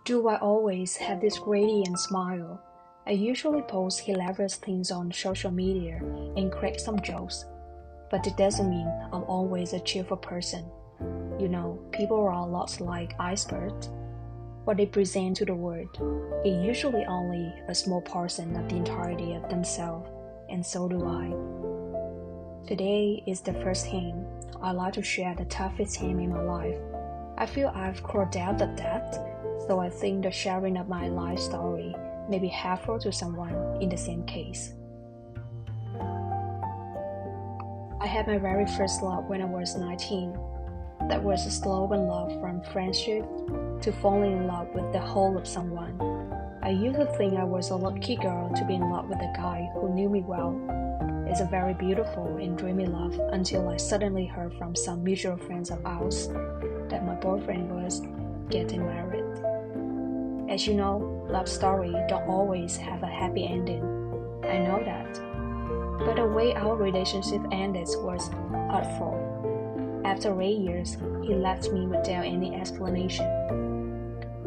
Do I always have this radiant smile? I usually post hilarious things on social media and crack some jokes, but it doesn't mean I'm always a cheerful person. You know, people are a lot like icebergs. What they present to the world is usually only a small portion of the entirety of themselves, and so do I. Today is the first time I like to share the toughest time in my life. I feel I've crawled out of that, so I think the sharing of my life story may be helpful to someone in the same case. I had my very first love when I was 19. That was a slow and love from friendship to falling in love with the whole of someone. I used to think I was a lucky girl to be in love with a guy who knew me well. It's a very beautiful and dreamy love until I suddenly heard from some mutual friends of ours that my boyfriend was getting married. As you know, love stories don't always have a happy ending. I know that. But the way our relationship ended was hurtful. After 8 years, he left me without any explanation.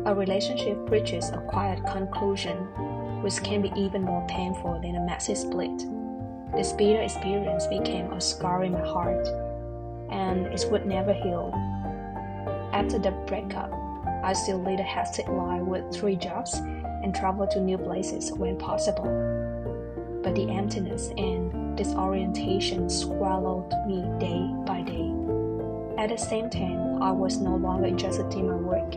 A relationship reaches a quiet conclusion, which can be even more painful than a messy split. This bitter experience became a scar in my heart, and it would never heal. After the breakup, I still lead a hectic life with 3 jobs and travel to new places when possible. But the emptiness and disorientation swallowed me day by day. At the same time, I was no longer interested in my work.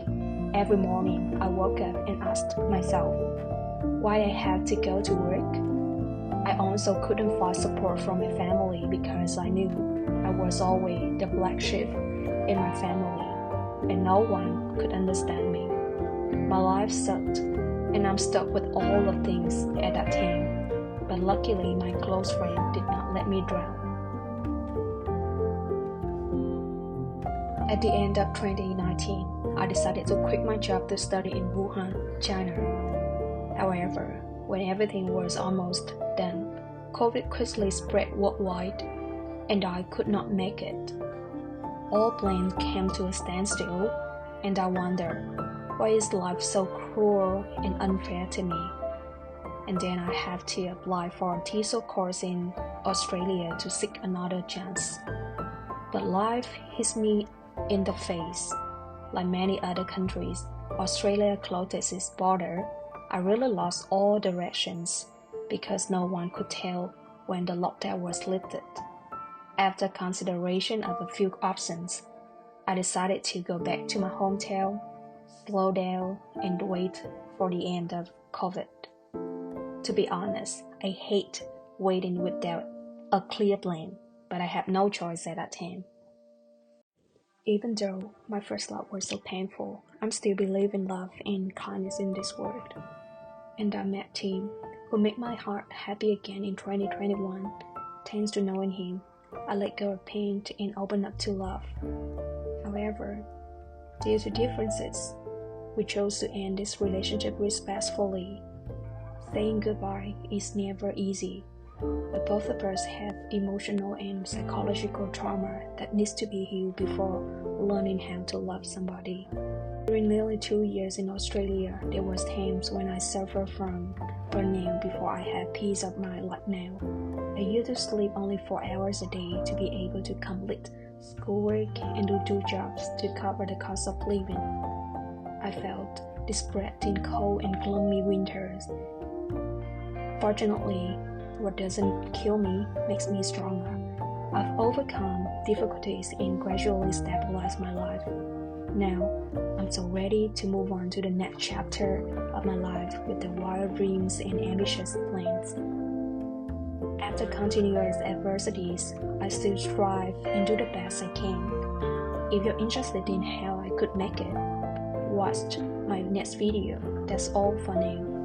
Every morning, I woke up and asked myself why I had to go to work. I also couldn't find support from my family because I knew I was always the black sheep in my family, and no one could understand me. My life sucked, and I'm stuck with all the things at that time, but luckily my close friend did not let me drown. At the end of 2019, I decided to quit my job to study in Wuhan, China. However, when everything was almost done, COVID quickly spread worldwide, and I could not make it. All plans came to a standstill, and I wondered, why is life so cruel and unfair to me? And then I have to apply for a TESOL course in Australia to seek another chance. But life hits me in the face. Like many other countries, Australia closed its border. I really lost all directions because no one could tell when the lockdown was lifted. After consideration of a few options, I decided to go back to my hometown, slow down, and wait for the end of COVID. To be honest, I hate waiting without a clear plan, but I had no choice at that time. Even though my first love was so painful, I'm still believing love and kindness in this world. And I met Tim, who made my heart happy again in 2021. Thanks to knowing him, I let go of pain and opened up to love. However, due to differences, we chose to end this relationship respectfully. Saying goodbye is never easy, but both of us have emotional and psychological trauma that needs to be healed before learning how to love somebody. During nearly 2 years in Australia, there was times when I suffered from burnout before I had peace of mind like now. I used to sleep only 4 hours a day to be able to complete schoolwork and do 2 jobs to cover the cost of living. I felt desperate in cold and gloomy winters. Fortunately, what doesn't kill me makes me stronger. I've overcome difficulties and gradually stabilized my life. Now, I'm so ready to move on to the next chapter of my life with the wild dreams and ambitious plans. After continuous adversities, I still strive and do the best I can. If you're interested in how I could make it, watch my next video. That's all for now.